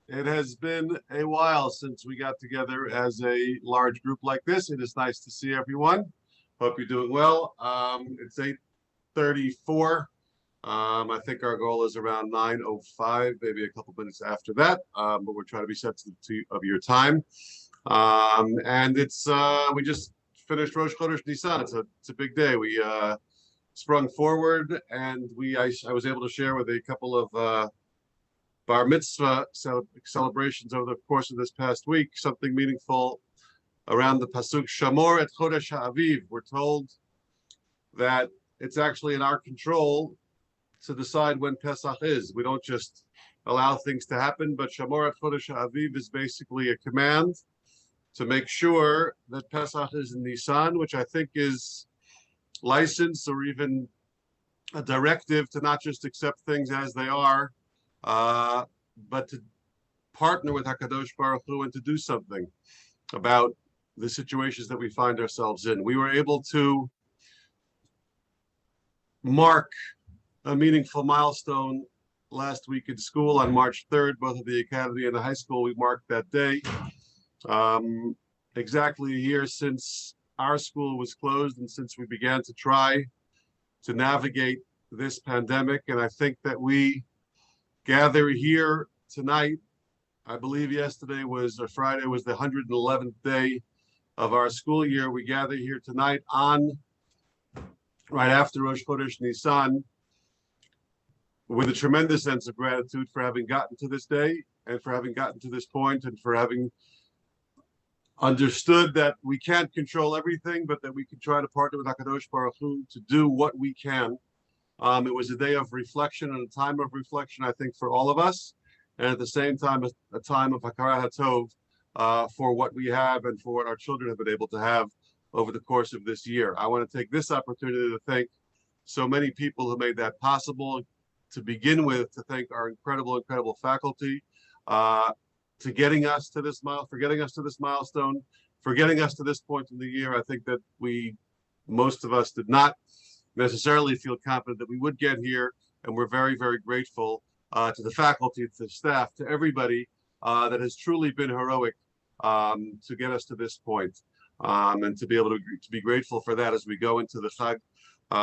It has been a while since we got together as a large group like this. It is nice to see everyone. Hope you're doing well. It's 8:34. I think our goal is around 9:05, maybe a couple minutes after that. But we're trying to be sensitive of your time. And it's we just finished Rosh Chodesh Nisan. It's a big day. We sprung forward, and I was able to share with a couple of bar mitzvah celebrations over the course of this past week, something meaningful around the pasuk Shamor et Chodesh Ha'aviv. We're told that it's actually in our control to decide when Pesach is. We don't just allow things to happen, but Shamor et Chodesh Ha'aviv is basically a command to make sure that Pesach is in Nisan, which I think is license or even a directive to not just accept things as they are, but to partner with HaKadosh Baruch Hu and to do something about the situations that we find ourselves in. We were able to mark a meaningful milestone last week in school on March 3rd, both of the academy and the high school. We marked that day. Exactly a year since our school was closed and since we began to try to navigate this pandemic. And I think that we gather here tonight. I believe yesterday was, or Friday was the 111th day of our school year. We gather here tonight right after Rosh Chodesh Nisan, with a tremendous sense of gratitude for having gotten to this day and for having gotten to this point and for having understood that we can't control everything, but that we can try to partner with HaKadosh Baruch Hu to do what we can. It was a day of reflection and a time of reflection, I think, for all of us, and at the same time, a time of Hakara HaTov for what we have and for what our children have been able to have over the course of this year. I want to take this opportunity to thank so many people who made that possible. To begin with, to thank our incredible faculty for getting us to this milestone, for getting us to this point in the year. I think that most of us did not necessarily feel confident that we would get here, and we're very grateful to the faculty, to the staff, to everybody that has truly been heroic to get us to this point, and to be able to be grateful for that as we go into the Chag,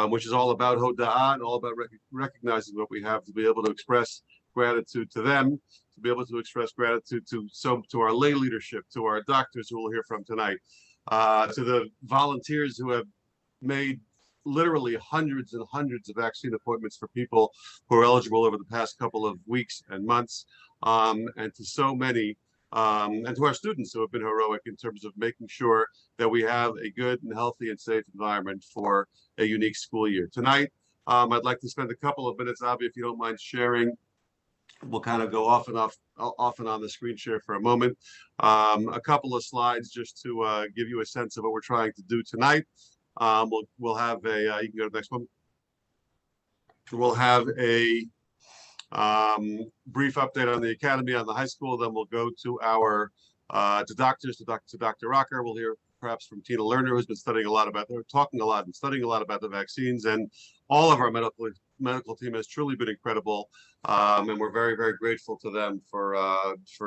which is all about Hoda'ah and all about recognizing what we have, to be able to express gratitude to them, to be able to express gratitude to our lay leadership, to our doctors who we'll hear from tonight, to the volunteers who have made literally hundreds and hundreds of vaccine appointments for people who are eligible over the past couple of weeks and months, and to so many, and to our students who have been heroic in terms of making sure that we have a good and healthy and safe environment for a unique school year. Tonight, I'd like to spend a couple of minutes, Avi, if you don't mind sharing. We'll kind of go off and on the screen share for a moment. A couple of slides just to give you a sense of what we're trying to do tonight. We'll have you can go to the next one. We'll have a brief update on the academy, on the high school. Then we'll go to our doctors, to Dr. Rocker. We'll hear perhaps from Tina Lerner, who's been talking a lot about the vaccines, and all of our medical team has truly been incredible, and we're very grateful to them for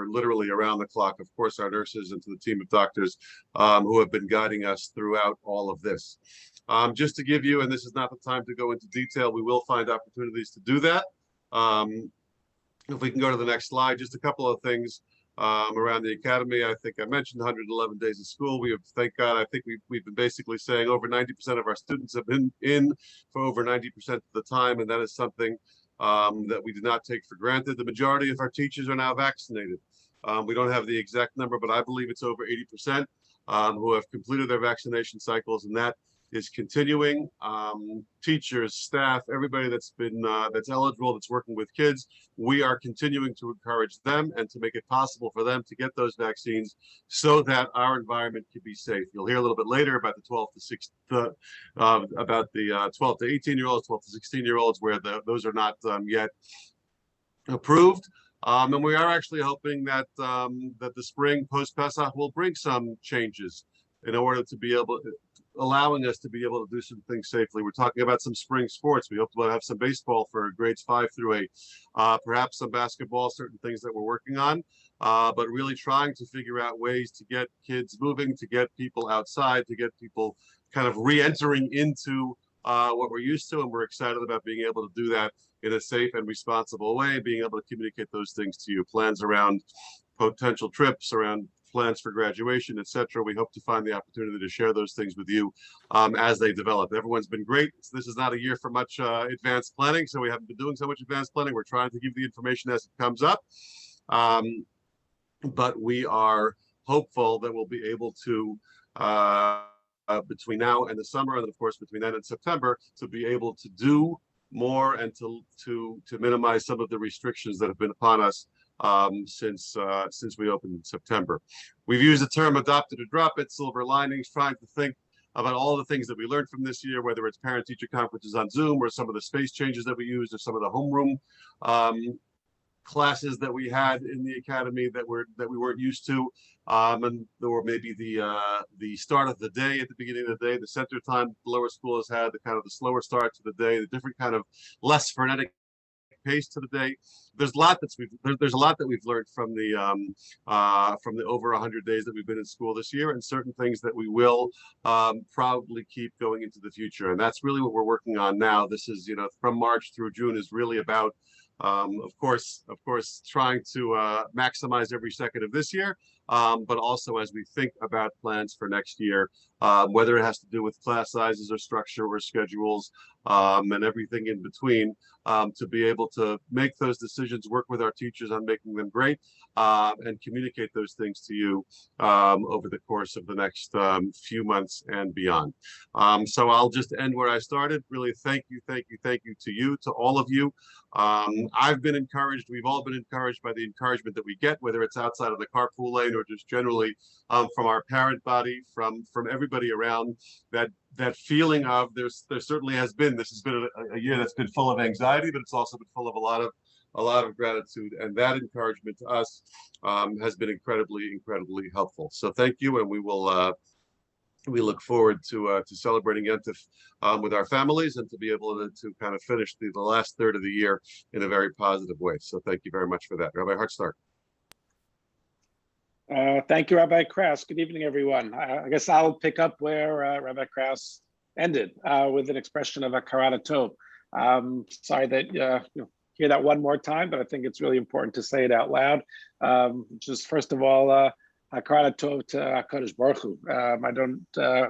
literally around the clock. Of course, our nurses, and to the team of doctors who have been guiding us throughout all of this. Just to give you, and this is not the time to go into detail, we will find opportunities to do that. If we can go to the next slide, just a couple of things around the academy. I think I mentioned 111 days of school. We have, thank God, I think we've been basically saying over 90% of our students have been in for over 90% of the time, and that is something that we did not take for granted. The majority of our teachers are now vaccinated. We don't have the exact number, but I believe it's over 80% who have completed their vaccination cycles, and that is continuing. Teachers, staff, everybody that's eligible, that's working with kids, we are continuing to encourage them and to make it possible for them to get those vaccines so that our environment can be safe. You'll hear a little bit later about the 12 to 18-year-olds, 12 to 16-year-olds, where those are not yet approved. And we are actually hoping that the spring post-Pesach will bring some changes in order to be able allowing us to be able to do some things safely. We're talking about some spring sports. We hope to have some baseball for grades 5 through 8, perhaps some basketball, certain things that we're working on, but really trying to figure out ways to get kids moving, to get people outside, to get people kind of re-entering into what we're used to. And we're excited about being able to do that in a safe and responsible way, being able to communicate those things to you, plans around potential trips, around plans for graduation, etc. We hope to find the opportunity to share those things with you as they develop. Everyone's been great. This is not a year for much advanced planning, so we haven't been doing so much advanced planning. We're trying to give the information as it comes up, but we are hopeful that we'll be able to between now and the summer, and then of course between then and September, to be able to do more and to minimize some of the restrictions that have been upon us since we opened in September. We've used the term adopt it or drop it, silver linings, trying to think about all the things that we learned from this year, whether it's parent-teacher conferences on Zoom or some of the space changes that we used or some of the homeroom classes that we had in the academy that we weren't used to, and or maybe the start of the day at the beginning of the day, the center time the lower school has had, the kind of the slower start to the day, the different kind of less frenetic pace to the day. There's a lot that we've learned from the over 100 days that we've been in school this year, and certain things that we will probably keep going into the future. And that's really what we're working on now. This is, from March through June is really about of course, trying to maximize every second of this year, but also as we think about plans for next year, whether it has to do with class sizes or structure or schedules, and everything in between, to be able to make those decisions, work with our teachers on making them great, and communicate those things to you over the course of the next few months and beyond. So I'll just end where I started. Really, thank you to you, to all of you. I've been encouraged. We've all been encouraged by the encouragement that we get, whether it's outside of the carpool lane or just generally from our parent body, from everybody around. That feeling of there certainly has been. This has been a year that's been full of anxiety, but it's also been full of a lot of gratitude, and that encouragement to us has been incredibly helpful. So thank you, and we look forward to celebrating Yontif with our families, and to be able to kind of finish the last third of the year in a very positive way. So thank you very much for that. Rabbi Hartstein. Thank you, Rabbi Krauss. Good evening, everyone. I guess I'll pick up where Rabbi Krauss ended with an expression of Hakarat Tov. Sorry that you hear that one more time, but I think it's really important to say it out loud. Just first of all, Hakarat Tov to HaKadosh Baruch Hu.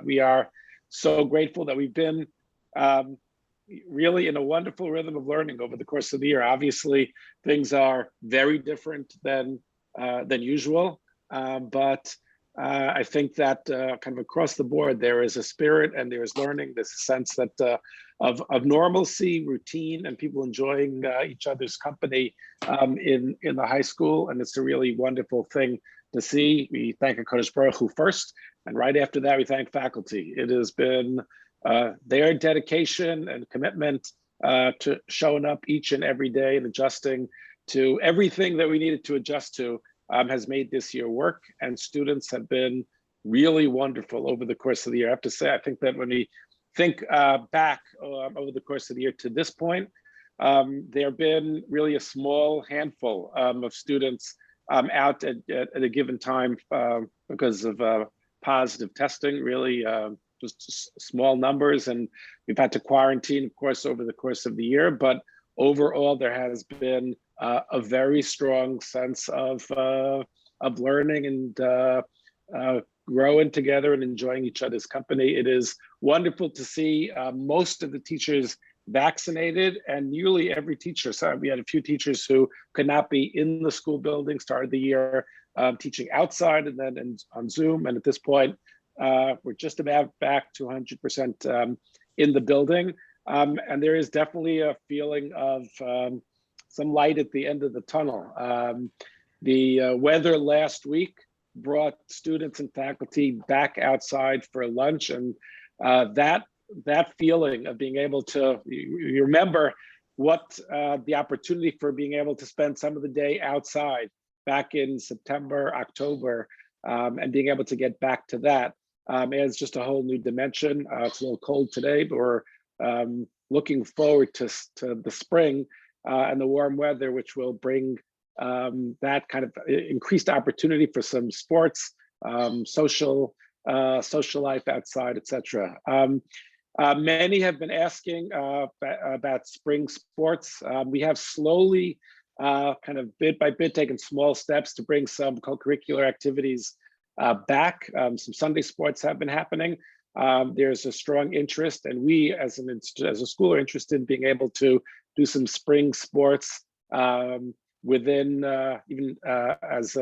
We are so grateful that we've been really in a wonderful rhythm of learning over the course of the year. Obviously, things are very different than usual, but I think that kind of across the board, there is a spirit and there is learning. There's a sense that of normalcy, routine, and people enjoying each other's company in the high school, and it's a really wonderful thing to see. We thank HaKadosh Baruch Hu first, and right after that, we thank faculty. It has been their dedication and commitment to showing up each and every day and adjusting to everything that we needed to adjust to has made this year work, and students have been really wonderful over the course of the year. I have to say, I think that when we think back over the course of the year to this point, there have been really a small handful of students out at a given time because of positive testing, really just small numbers, and we've had to quarantine, of course, over the course of the year, but overall there has been a very strong sense of learning and growing together and enjoying each other's company. It is wonderful to see most of the teachers vaccinated, and nearly every teacher. So we had a few teachers who could not be in the school building, started the year teaching outside and then on Zoom. And at this point, we're just about back to 100% in the building. And there is definitely a feeling of some light at the end of the tunnel. The weather last week brought students and faculty back outside for lunch, and that feeling of being able to, you remember what the opportunity for being able to spend some of the day outside back in September, October, and being able to get back to that adds just a whole new dimension. It's a little cold today, but we're looking forward to the spring and the warm weather, which will bring that kind of increased opportunity for some sports, social life outside, etc. Many have been asking about spring sports. We have slowly, kind of bit by bit, taken small steps to bring some co-curricular activities back. Some Sunday sports have been happening. There's a strong interest, and we as a school are interested in being able to do some spring sports within even as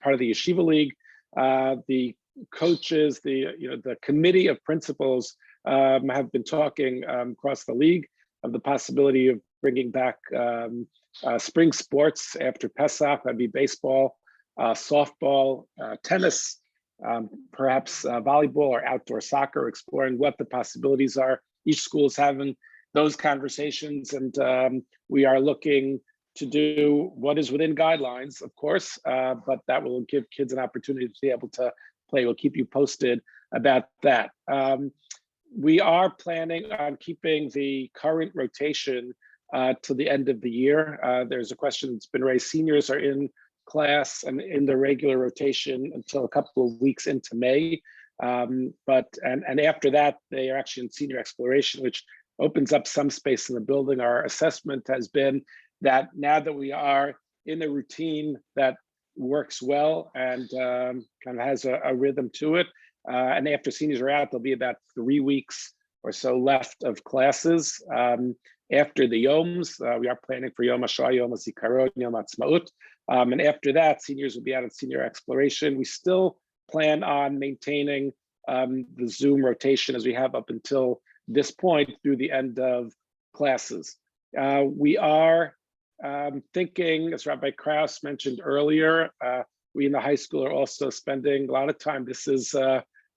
part of the Yeshiva League. The coaches, the committee of principals have been talking across the league of the possibility of bringing back spring sports after Pesach. That'd be baseball, softball, tennis, perhaps volleyball or outdoor soccer, exploring what the possibilities are. Each school is having those conversations, and we are looking to do what is within guidelines, of course, but that will give kids an opportunity to be able to play. We'll keep you posted about that. We are planning on keeping the current rotation to the end of the year. There's a question that's been raised. Seniors are in class and in the regular rotation until a couple of weeks into May. But after that, they are actually in senior exploration, which opens up some space in the building. Our assessment has been that now that we are in a routine that works well and kind of has a rhythm to it, and after seniors are out, there'll be about 3 weeks or so left of classes. After the Yoms, we are planning for Yom HaShoah, Yom HaZikaron, Yom HaTzmaut. And after that, seniors will be out in senior exploration. We still plan on maintaining the Zoom rotation as we have up until this point through the end of classes. We are thinking, as Rabbi Krauss mentioned earlier, we in the high school are also spending a lot of time. This is,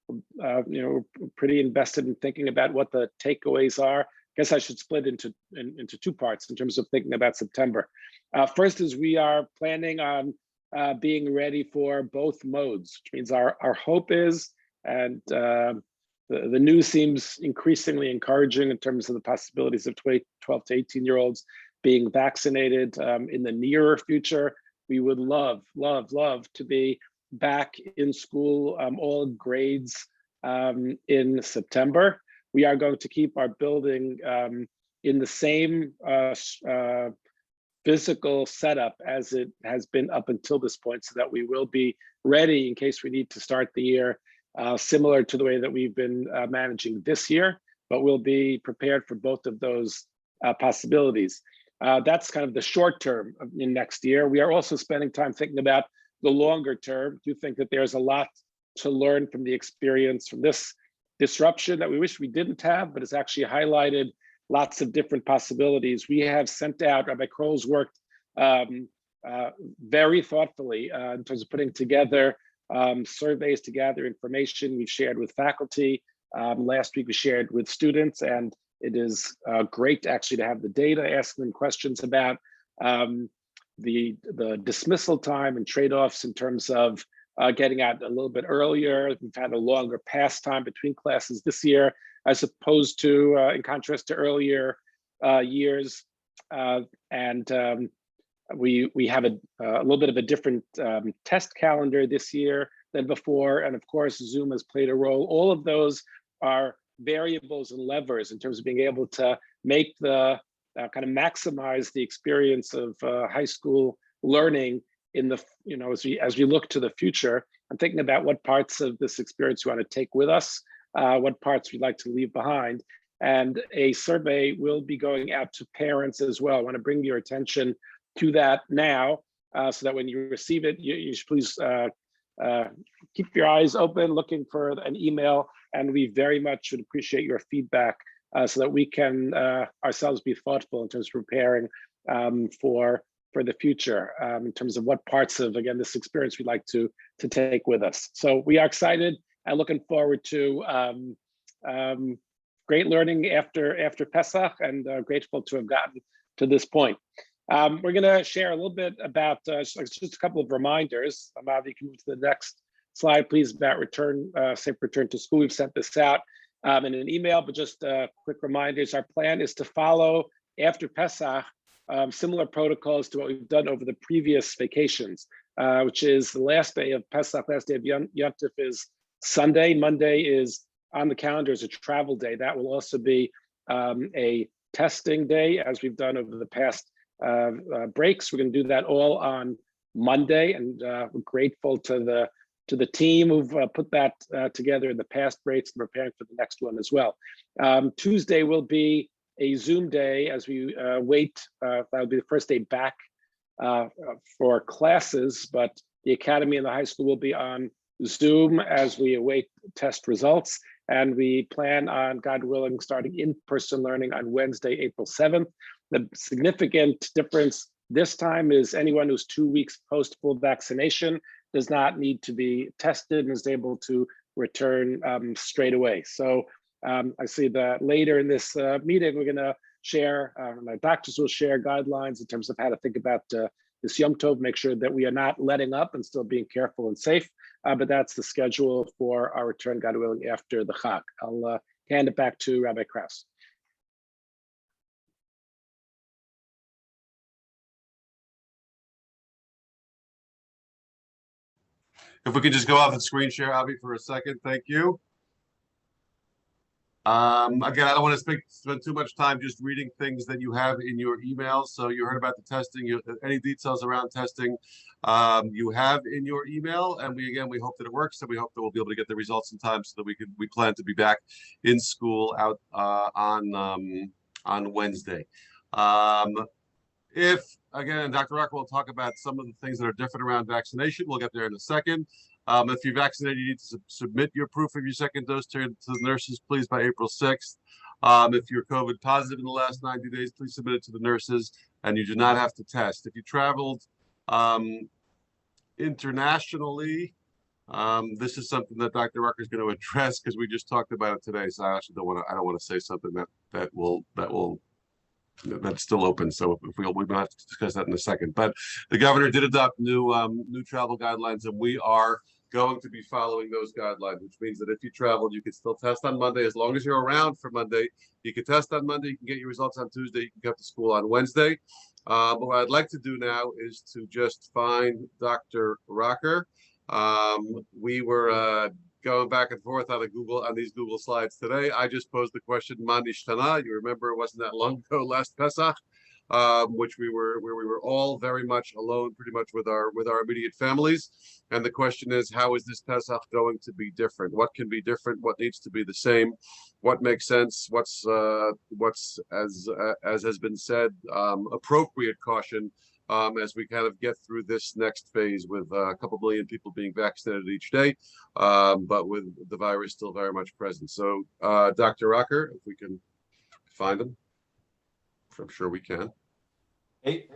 we're pretty invested in thinking about what the takeaways are. I guess I should split into two parts in terms of thinking about September. First is we are planning on being ready for both modes, which means our hope is, and the news seems increasingly encouraging in terms of the possibilities of 12 to 18-year-olds being vaccinated in the nearer future. We would love to be back in school, all grades in September. We are going to keep our building in the same physical setup as it has been up until this point, so that we will be ready in case we need to start the year similar to the way that we've been managing this year, but we'll be prepared for both of those possibilities. That's kind of the short term in next year. We are also spending time thinking about the longer term. I do think that there's a lot to learn from the experience from this disruption that we wish we didn't have, but it's actually highlighted lots of different possibilities. We have sent out, Rabbi Kroll's worked very thoughtfully in terms of putting together surveys to gather information. We've shared with faculty. Last week we shared with students, and it is great actually to have the data, ask them questions about the dismissal time and trade-offs in terms of getting out a little bit earlier. We've had a longer pass time between classes this year, as opposed to, in contrast to earlier years. We have a little bit of a different test calendar this year than before. And of course, Zoom has played a role. All of those are variables and levers in terms of being able to make the kind of maximize the experience of high school learning in the, as we look to the future and thinking about what parts of this experience we want to take with us, what parts we'd like to leave behind. And a survey will be going out to parents as well. I want to bring your attention to that now, so that when you receive it, you should please keep your eyes open, looking for an email, and we very much would appreciate your feedback so that we can ourselves be thoughtful in terms of preparing for the future in terms of what parts of, again, this experience we'd like to take with us. So we are excited and looking forward to great learning after Pesach, and grateful to have gotten to this point. We're going to share a little bit about just a couple of reminders. Avi, you can move to the next slide, please, about safe return to school. We've sent this out in an email, but just quick reminders. Our plan is to follow after Pesach similar protocols to what we've done over the previous vacations, which is the last day of Pesach, last day of Yom Tov is Sunday. Monday is on the calendar as a travel day. That will also be a testing day, as we've done over the past breaks. We're going to do that all on Monday, and we're grateful to the team who've put that together in the past breaks and preparing for the next one as well. Tuesday will be a Zoom day as we wait. That'll be the first day back for classes, but the academy and the high school will be on Zoom as we await test results. And we plan on, God willing, starting in-person learning on Wednesday, April 7th. The significant difference this time is anyone who's 2 weeks post full vaccination does not need to be tested and is able to return straight away. So I see that later in this meeting, we're going to share, my doctors will share guidelines in terms of how to think about this Yom Tov, make sure that we are not letting up and still being careful and safe. But that's the schedule for our return, God willing, after the Chag. I'll hand it back to Rabbi Krauss. If we could just go off and screen share, Avi, for a second. Thank you. Again, I don't want to spend too much time just reading things that you have in your emails. So you heard about the testing, any details around testing you have in your email. And we hope that it works. And we hope that we'll be able to get the results in time so that we plan to be back in school out on Wednesday. Again, Dr. Rucker will talk about some of the things that are different around vaccination. We'll get there in a second. If you're vaccinated, you need to submit your proof of your second dose to the nurses, please, by April 6th. If you're COVID positive in the last 90 days, please submit it to the nurses, and you do not have to test. If you traveled internationally, this is something that Dr. Rucker is going to address because we just talked about it today. So I actually I don't want to say something that's still open. So if we'll have to discuss that in a second. But the governor did adopt new travel guidelines, and we are going to be following those guidelines, which means that if you traveled, you can still test on Monday. As long as you're around for Monday, you can test on Monday, you can get your results on Tuesday, you can come to school on Wednesday. But what I'd like to do now is to just find Dr. Rucker. We were going back and forth on these Google slides today. I just posed the question, Ma nishtana. You remember it wasn't that long ago, last Pesach, where we were all very much alone, pretty much with our immediate families. And the question is, how is this Pesach going to be different? What can be different? What needs to be the same? What makes sense? What's as has been said, appropriate caution as we kind of get through this next phase with a couple million people being vaccinated each day, but with the virus still very much present. So, Dr. Rucker, if we can find him, I'm sure we can. Hey,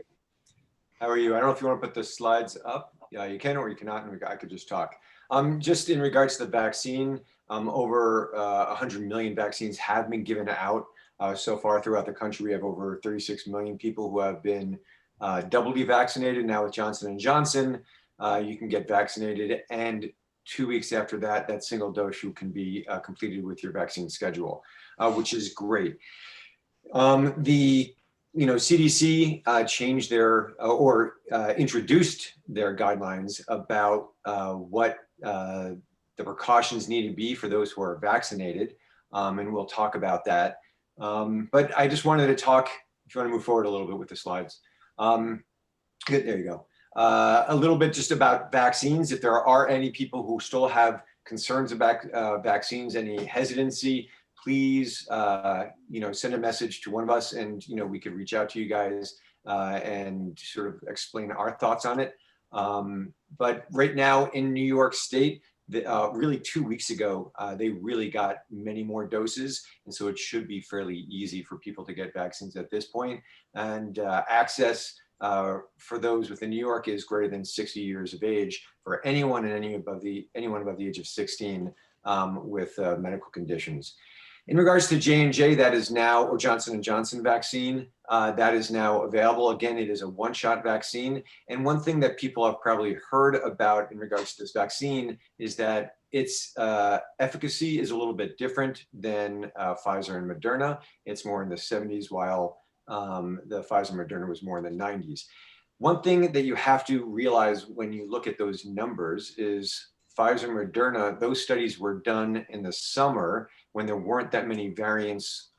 how are you? I don't know if you want to put the slides up. Yeah, you can or you cannot, and I could just talk. Just in regards to the vaccine, over 100 million vaccines have been given out so far throughout the country. We have over 36 million people who have been doubly vaccinated. Now with Johnson & Johnson, you can get vaccinated, and 2 weeks after that, that single dose you can be completed with your vaccine schedule, which is great. The CDC changed their introduced their guidelines about what the precautions need to be for those who are vaccinated, and we'll talk about that. But I just wanted to talk, if you want to move forward a little bit with the slides. Good, there you go. A little bit just about vaccines. If there are any people who still have concerns about vaccines, any hesitancy, please, send a message to one of us, and we could reach out to you guys and sort of explain our thoughts on it. But right now in New York State, really 2 weeks ago, they really got many more doses, and so it should be fairly easy for people to get vaccines at this point. And access for those within New York is greater than 60 years of age for anyone above the age of 16 with medical conditions. In regards to J&J, that is now, or Johnson & Johnson vaccine, that is now available. Again, it is a one-shot vaccine. And one thing that people have probably heard about in regards to this vaccine is that its efficacy is a little bit different than Pfizer and Moderna. It's more in the 70s, while the Pfizer and Moderna was more in the 90s. One thing that you have to realize when you look at those numbers is Pfizer and Moderna, those studies were done in the summer when there weren't that many variants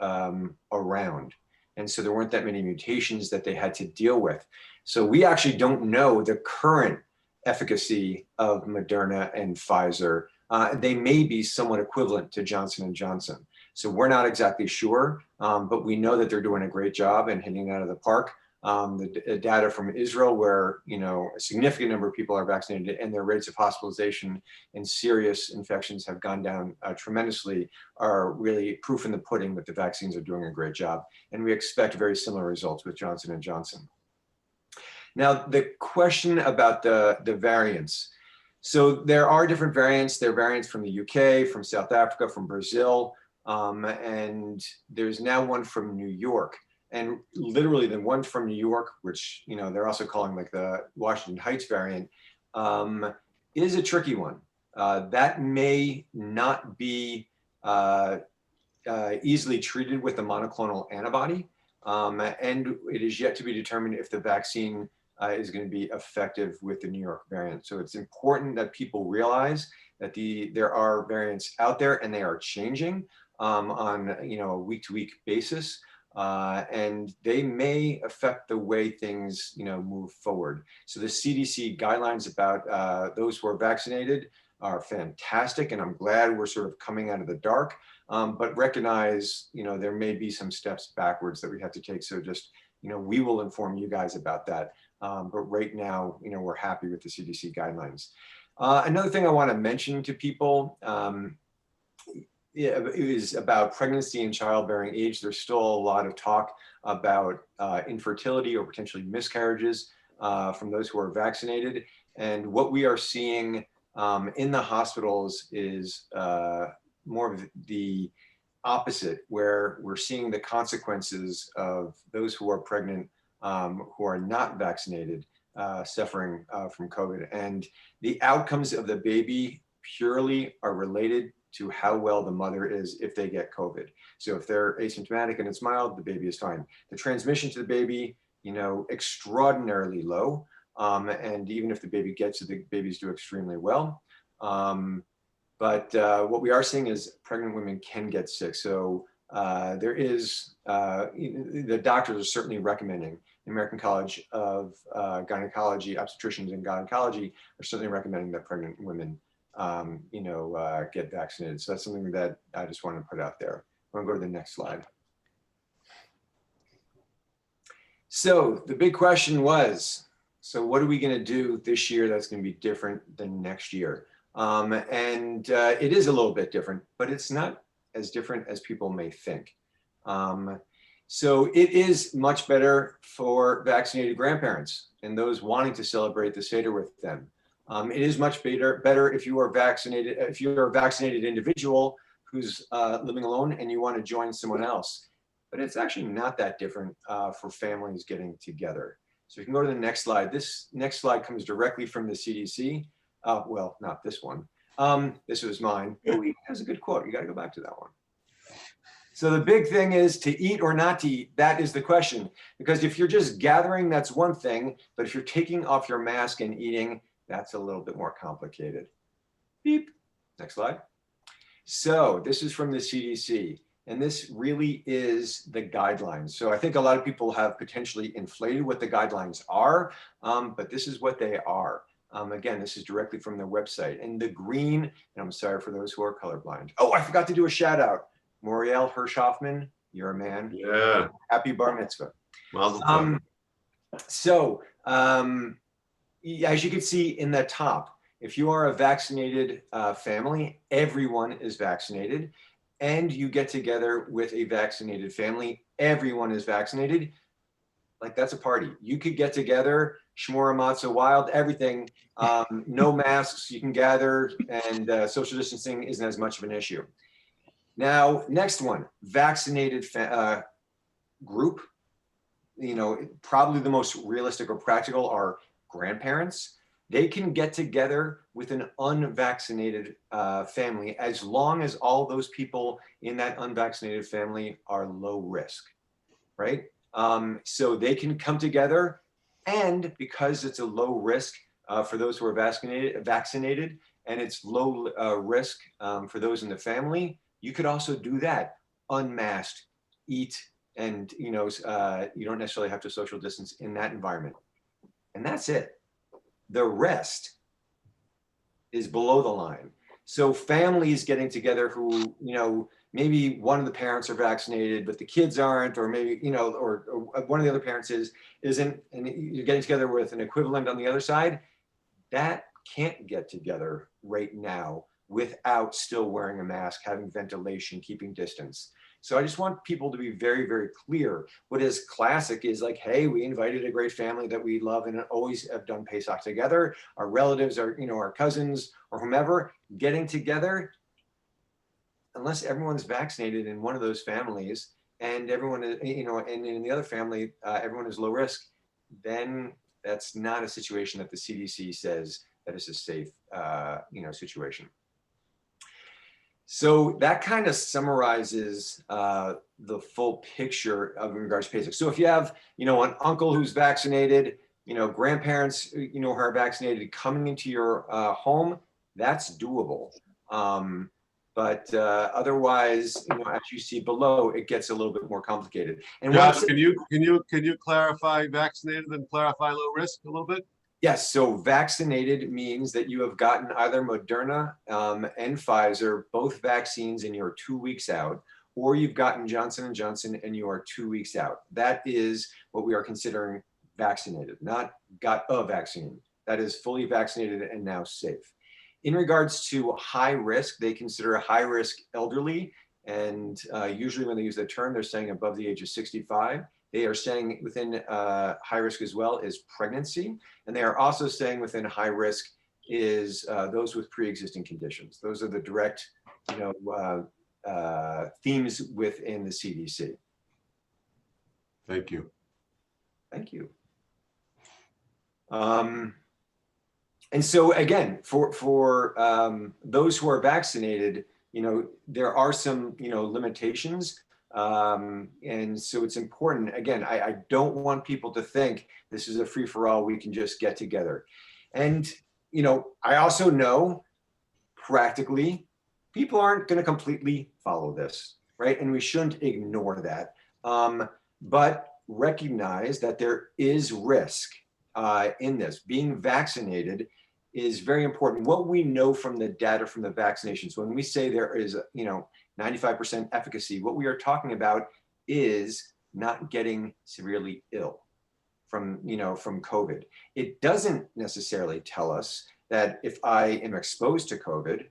around. And so there weren't that many mutations that they had to deal with. So we actually don't know the current efficacy of Moderna and Pfizer. They may be somewhat equivalent to Johnson & Johnson. So we're not exactly sure, but we know that they're doing a great job and hitting it out of the park. The data from Israel, where a significant number of people are vaccinated and their rates of hospitalization and serious infections have gone down tremendously, are really proof in the pudding that the vaccines are doing a great job. And we expect very similar results with Johnson & Johnson. Now, the question about the variants. So there are different variants. There are variants from the UK, from South Africa, from Brazil, and there's now one from New York. And literally the one from New York, which they're also calling like the Washington Heights variant, is a tricky one. That may not be easily treated with a monoclonal antibody, and it is yet to be determined if the vaccine is going to be effective with the New York variant. So it's important that people realize that there are variants out there and they are changing on a week-to-week basis. And they may affect the way things, move forward. So the CDC guidelines about those who are vaccinated are fantastic, and I'm glad we're sort of coming out of the dark. But recognize, there may be some steps backwards that we have to take. So just, we will inform you guys about that. But right now, we're happy with the CDC guidelines. Another thing I want to mention to people. It is about pregnancy and childbearing age. There's still a lot of talk about infertility or potentially miscarriages from those who are vaccinated. And what we are seeing in the hospitals is more of the opposite, where we're seeing the consequences of those who are pregnant who are not vaccinated suffering from COVID. And the outcomes of the baby purely are related to how well the mother is if they get COVID. So if they're asymptomatic and it's mild, the baby is fine. The transmission to the baby, extraordinarily low. And even if the baby gets it, the babies do extremely well. But what we are seeing is pregnant women can get sick. So there is, the doctors are certainly recommending, the American College of Gynecology, Obstetricians and Gynecology are certainly recommending that pregnant women get vaccinated. So that's something that I just want to put out there. I'm going to go to the next slide. So the big question was, so what are we going to do this year that's going to be different than next year? It is a little bit different, but it's not as different as people may think. So it is much better for vaccinated grandparents and those wanting to celebrate the Seder with them. It is much better if you are vaccinated, if you're a vaccinated individual who's living alone and you want to join someone else. But it's actually not that different for families getting together. So you can go to the next slide. This next slide comes directly from the CDC. Well, not this one. This was mine. Oh, he has a good quote. You got to go back to that one. So the big thing is to eat or not to eat. That is the question. Because if you're just gathering, that's one thing. But if you're taking off your mask and eating, that's a little bit more complicated. Beep. Next slide. So this is from the CDC. And this really is the guidelines. So I think a lot of people have potentially inflated what the guidelines are, but this is what they are. Again, this is directly from their website. And the green, and I'm sorry for those who are colorblind. Oh, I forgot to do a shout out. Moriel Hirschhoffman, you're a man. Yeah. Happy bar mitzvah. Mazel tov. As you can see in the top, if you are a vaccinated family, everyone is vaccinated, and you get together with a vaccinated family, everyone is vaccinated. Like, that's a party. You could get together, shmura matzah, wild, everything, no masks, you can gather, and social distancing isn't as much of an issue. Now, next one, vaccinated group. Probably the most realistic or practical are grandparents. They can get together with an unvaccinated family as long as all those people in that unvaccinated family are low risk, right? So they can come together, and because it's a low risk for those who are vaccinated, and it's low risk for those in the family, you could also do that unmasked, eat, and you don't necessarily have to social distance in that environment. And that's it. The rest is below the line. So families getting together who, maybe one of the parents are vaccinated, but the kids aren't, or maybe, or one of the other parents isn't, and you're getting together with an equivalent on the other side, that can't get together right now without still wearing a mask, having ventilation, keeping distance. So I just want people to be very, very clear. What is classic is like, hey, we invited a great family that we love and always have done Pesach together. Our relatives are, our cousins or whomever, getting together. Unless everyone's vaccinated in one of those families and everyone is, and in the other family, everyone is low risk, then that's not a situation that the CDC says that is a safe, situation. So that kind of summarizes the full picture of in regards to Pesach. So if you have, an uncle who's vaccinated, grandparents, who are vaccinated coming into your home, that's doable. But otherwise, as you see below, it gets a little bit more complicated. And Josh, can you clarify vaccinated and clarify low risk a little bit? Yes, so vaccinated means that you have gotten either Moderna and Pfizer, both vaccines, and you're 2 weeks out, or you've gotten Johnson & Johnson and you are 2 weeks out. That is what we are considering vaccinated, not got a vaccine. That is fully vaccinated and now safe. In regards to high risk, they consider a high risk elderly, and usually when they use that term, they're saying above the age of 65. They are saying within high risk as well is pregnancy. And they are also saying within high risk is those with pre-existing conditions. Those are the direct, themes within the CDC. Thank you. Thank you. And so again, for those who are vaccinated, there are some, limitations. And so it's important, again, I don't want people to think this is a free for all, we can just get together. And, I also know practically people aren't going to completely follow this, right? And we shouldn't ignore that. But recognize that there is risk in this. Being vaccinated is very important. What we know from the data from the vaccinations, when we say there is, 95% efficacy, what we are talking about is not getting severely ill from COVID. It doesn't necessarily tell us that if I am exposed to COVID,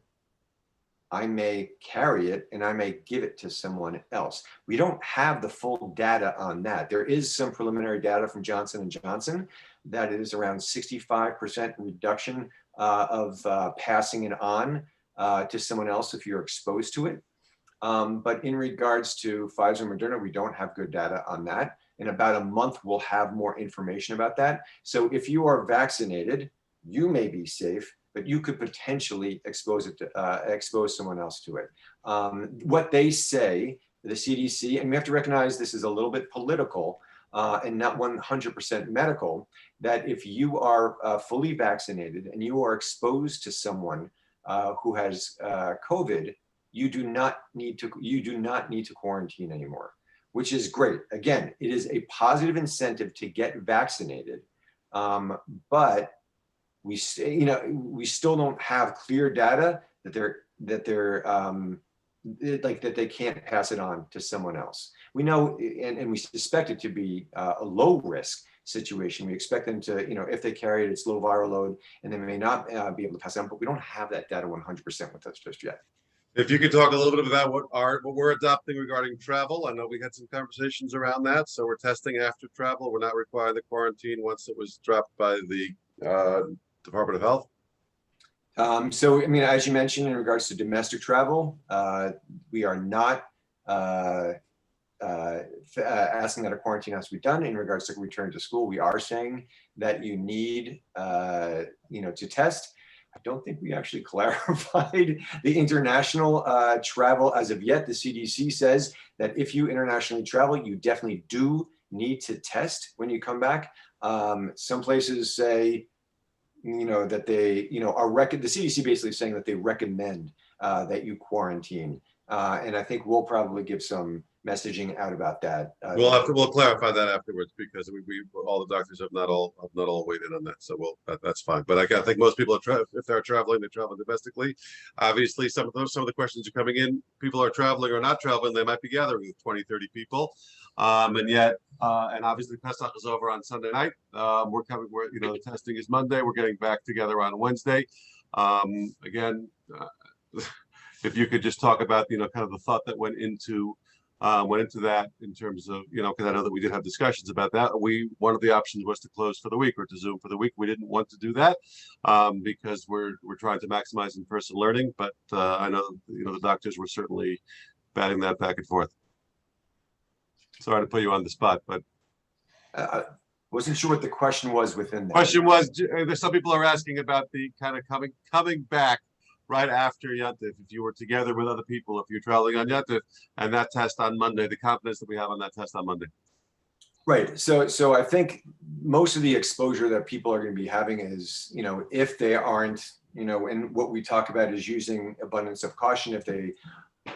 I may carry it and I may give it to someone else. We don't have the full data on that. There is some preliminary data from Johnson & Johnson that it is around 65% reduction of passing it on to someone else if you're exposed to it. But in regards to Pfizer and Moderna, we don't have good data on that. In about a month, we'll have more information about that. So if you are vaccinated, you may be safe, but you could potentially expose someone else to it. What they say, the CDC, and we have to recognize this is a little bit political and not 100% medical, that if you are fully vaccinated and you are exposed to someone who has COVID, you do not need to quarantine anymore, which is great. Again, it is a positive incentive to get vaccinated, but we still don't have clear data that they can't pass it on to someone else. We know, and we suspect it to be a low risk situation. We expect them to, if they carry it, it's low viral load, and they may not be able to pass it on, but we don't have that data 100% with us just yet. If you could talk a little bit about what we're adopting regarding travel. I know we had some conversations around that. So we're testing after travel. We're not requiring the quarantine once it was dropped by the Department of Health. So, I mean, as you mentioned, in regards to domestic travel, we are not asking that a quarantine has to be done. In regards to return to school, we are saying that you need, to test. I don't think we actually clarified the international travel as of yet. The CDC says that if you internationally travel, you definitely do need to test when you come back. Some places say, that they, the CDC basically saying that they recommend that you quarantine. And I think we'll probably give some messaging out about that. We'll clarify that afterwards, because we all the doctors have not all weighed in on that, so that's fine. But I think most people are if they're traveling, they travel domestically. Obviously, some of the questions are coming in. People are traveling or not traveling. They might be gathering with 20, 30 people, and yet and obviously Pesach is over on Sunday night. The testing is Monday. We're getting back together on Wednesday. Again, if you could just talk about kind of the thought that went into that in terms of, because I know that we did have discussions about that. One of the options was to close for the week or to Zoom for the week. We didn't want to do that because we're trying to maximize in-person learning. But I know, the doctors were certainly batting that back and forth. Sorry to put you on the spot, but wasn't sure what the question was within that. Question was, there's some people are asking about the kind of coming back right after Yantif, if you were together with other people, if you're traveling on Yantif, and that test on Monday, the confidence that we have on that test on Monday. Right. So I think most of the exposure that people are going to be having is, if they aren't, and what we talk about is using abundance of caution. If they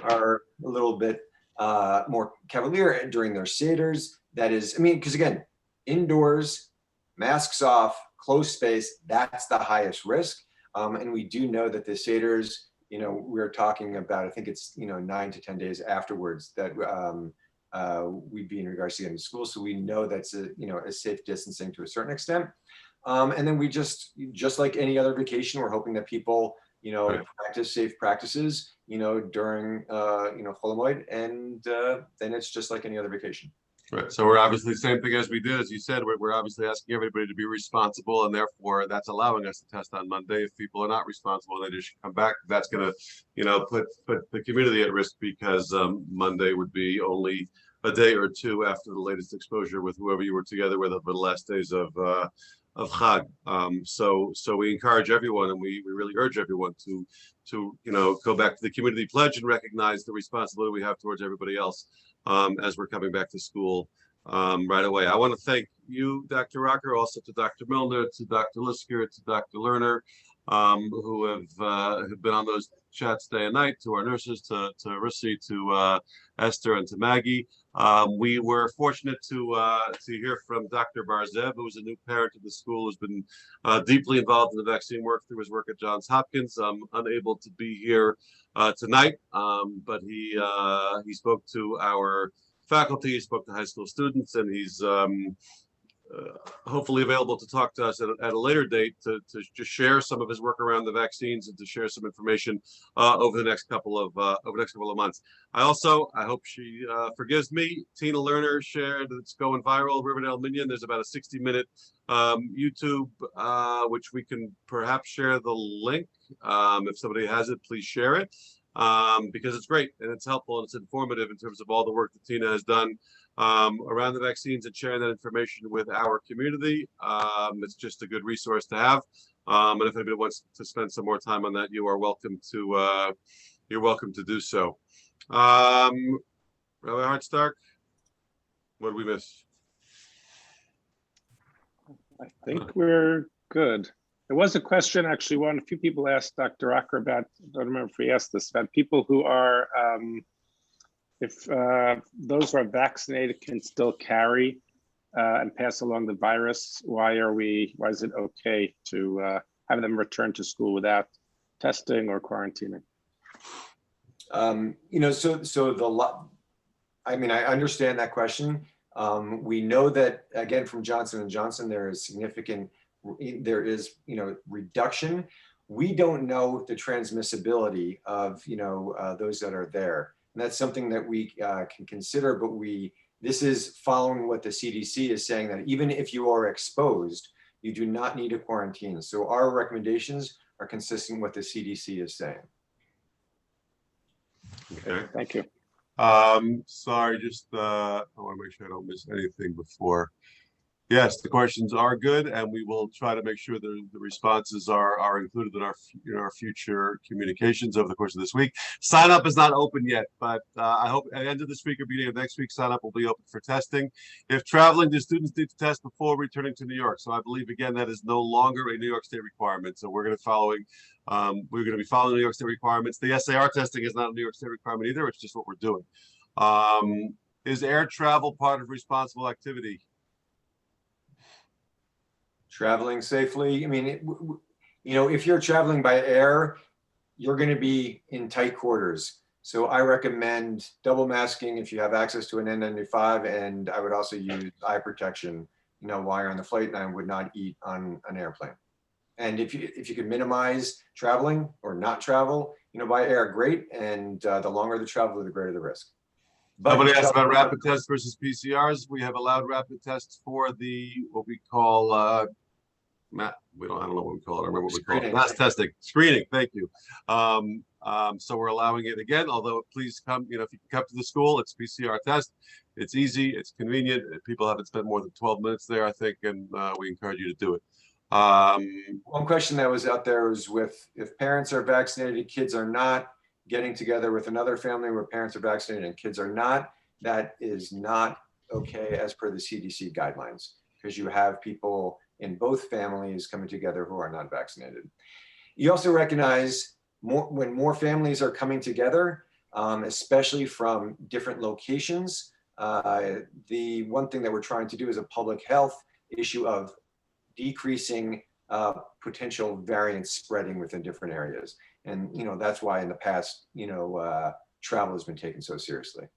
are a little bit more cavalier during their seders, that is, because again, indoors, masks off, closed space, that's the highest risk. And we do know that the seders, we're talking about, I think it's, 9 to 10 days afterwards that we'd be in regards to getting to school. So we know that's a safe distancing to a certain extent. And then we just like any other vacation, we're hoping that people, Right. practice safe practices, during, Chol Hamoed, and then it's just like any other vacation. Right. So we're obviously the same thing as we did, as you said, we're obviously asking everybody to be responsible, and therefore that's allowing us to test on Monday. If people are not responsible, they just come back. That's going to, put the community at risk, because Monday would be only a day or two after the latest exposure with whoever you were together with over the last days of Chag. So we encourage everyone, and we really urge everyone to go back to the community pledge and recognize the responsibility we have towards everybody else as we're coming back to school right away. I want to thank you, Dr. Rocker, also to Dr. Milner, to Dr. Lisker, to Dr. Lerner, who have been on those chats day and night, to our nurses, to Rissi, to Esther, and to Maggie. We were fortunate to hear from Dr. Barzev, who is a new parent of the school, who's been deeply involved in the vaccine work through his work at Johns Hopkins. Unable to be here tonight, but he spoke to our faculty, he spoke to high school students, and he's hopefully available to talk to us at a later date to just share some of his work around the vaccines and to share some information over the next couple of months. I hope she forgives me. Tina Lerner shared, it's going viral, Riverdale Minion. There's about a 60-minute YouTube, which we can perhaps share the link. If somebody has it, please share it, because it's great and it's helpful and it's informative in terms of all the work that Tina has done around the vaccines and sharing that information with our community. It's just a good resource to have. And if anybody wants to spend some more time on that, you are welcome to do so. Rabbi Hartstark, what did we miss? I think we're good. There was a question, actually, a few people asked Dr. Acker about, I don't remember if we asked this, about people who are, if those who are vaccinated can still carry and pass along the virus, why is it okay to have them return to school without testing or quarantining? I understand that question. We know that, again, from Johnson & Johnson, there is reduction. We don't know the transmissibility of, those that are there. And that's something that we can consider, but this is following what the CDC is saying, that even if you are exposed, you do not need a quarantine. So our recommendations are consistent with what the CDC is saying. Okay. Thank you. Sorry, just I want to make sure I don't miss anything before. Yes, the questions are good, and we will try to make sure the responses are included in our future communications over the course of this week. Sign up is not open yet, but I hope at the end of this week or beginning of next week, sign up will be open for testing. If traveling, the students need to test before returning to New York. So I believe again that is no longer a New York State requirement. So we're going to be following New York State requirements. The SAR testing is not a New York State requirement either. It's just what we're doing. Is air travel part of responsible activity? Traveling safely. I mean, if you're traveling by air, you're going to be in tight quarters. So I recommend double masking if you have access to an N95, and I would also use eye protection, while you're on the flight, and I would not eat on an airplane. And if you could minimize traveling or not travel, by air, great. And the longer the travel, the greater the risk. But somebody asked about rapid tests versus PCRs. We have allowed rapid tests for what we call I don't know what we call it. I remember what we call it. Mass testing, screening. Thank you. So we're allowing it again. Although please come. If you can come to the school, it's PCR test. It's easy. It's convenient. People haven't spent more than 12 minutes there, I think, and we encourage you to do it. One question that was out there was if parents are vaccinated, kids are not, getting together with another family where parents are vaccinated and kids are not. That is not okay as per the CDC guidelines, because you have people in both families coming together who are not vaccinated. You also recognize when more families are coming together, especially from different locations. The one thing that we're trying to do is a public health issue of decreasing potential variants spreading within different areas. And that's why in the past, travel has been taken so seriously.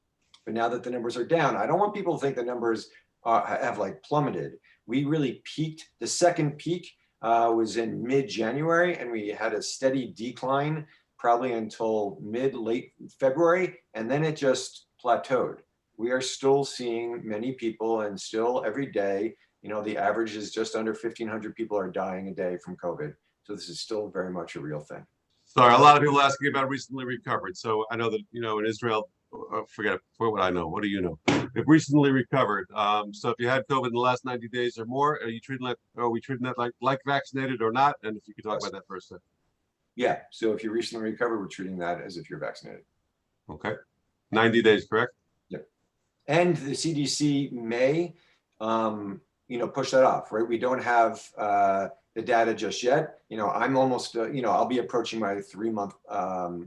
But now that the numbers are down, I don't want people to think the numbers have plummeted. We really peaked. The second peak was in mid-January, and we had a steady decline probably until late February, and then it just plateaued. We are still seeing many people, and still every day, the average is just under 1,500 people are dying a day from COVID. So this is still very much a real thing. Sorry, a lot of people asking about recently recovered. So I know that, in Israel, forget what I know. What do you know? They've recently recovered. So if you had COVID in the last 90 days or more, are we treating that like vaccinated or not? And if you could talk about that for a second. Yeah. So if you recently recovered, we're treating that as if you're vaccinated. Okay. 90 days, correct? Yep. And the CDC may, push that off, right? We don't have the data just yet. I'm almost, I'll be approaching my 3-month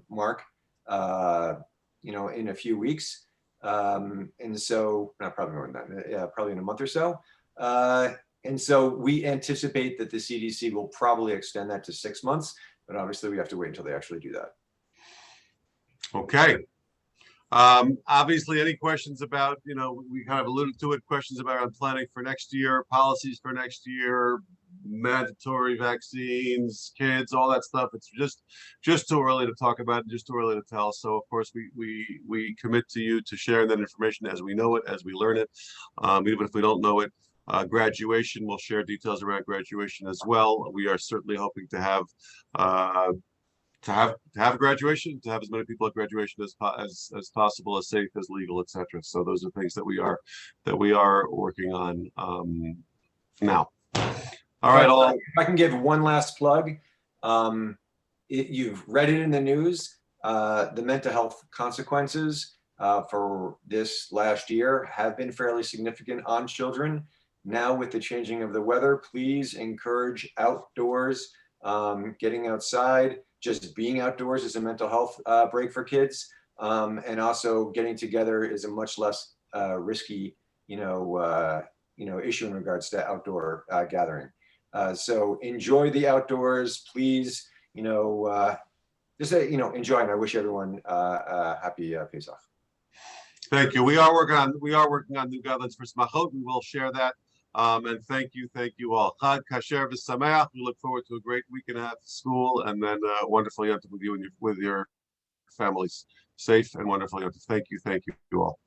mark, in a few weeks. And so, not probably more than that, yeah, probably in a month or so. And so we anticipate that the CDC will probably extend that to 6 months, but obviously we have to wait until they actually do that. Okay. Obviously, any questions about, we kind of alluded to it, questions about planning for next year, policies for next year, mandatory vaccines, kids, all that stuff. It's just too early to talk about, just too early to tell. So of course we commit to you to sharing that information as we know it, as we learn it, even if we don't know it. Graduation, we'll share details around graduation as well. We are certainly hoping to have graduation, to have as many people at graduation as possible, as safe, as legal, etc. So those are things that we are working on now. All right. If I can give one last plug, you've read it in the news. The mental health consequences for this last year have been fairly significant on children. Now, with the changing of the weather, please encourage outdoors, getting outside. Just being outdoors is a mental health break for kids, and also getting together is a much less risky, issue in regards to outdoor gathering. So enjoy the outdoors, please. Just enjoy, and I wish everyone a happy Pesach. Thank you. We are working on new guidelines for Smachot. We will share that. And thank you all. Chag Kasher v'Sameach. We look forward to a great week and a half at school, and then wonderful Yom Tov with you and with your families. Safe and wonderful Yom Tov. Thank you all.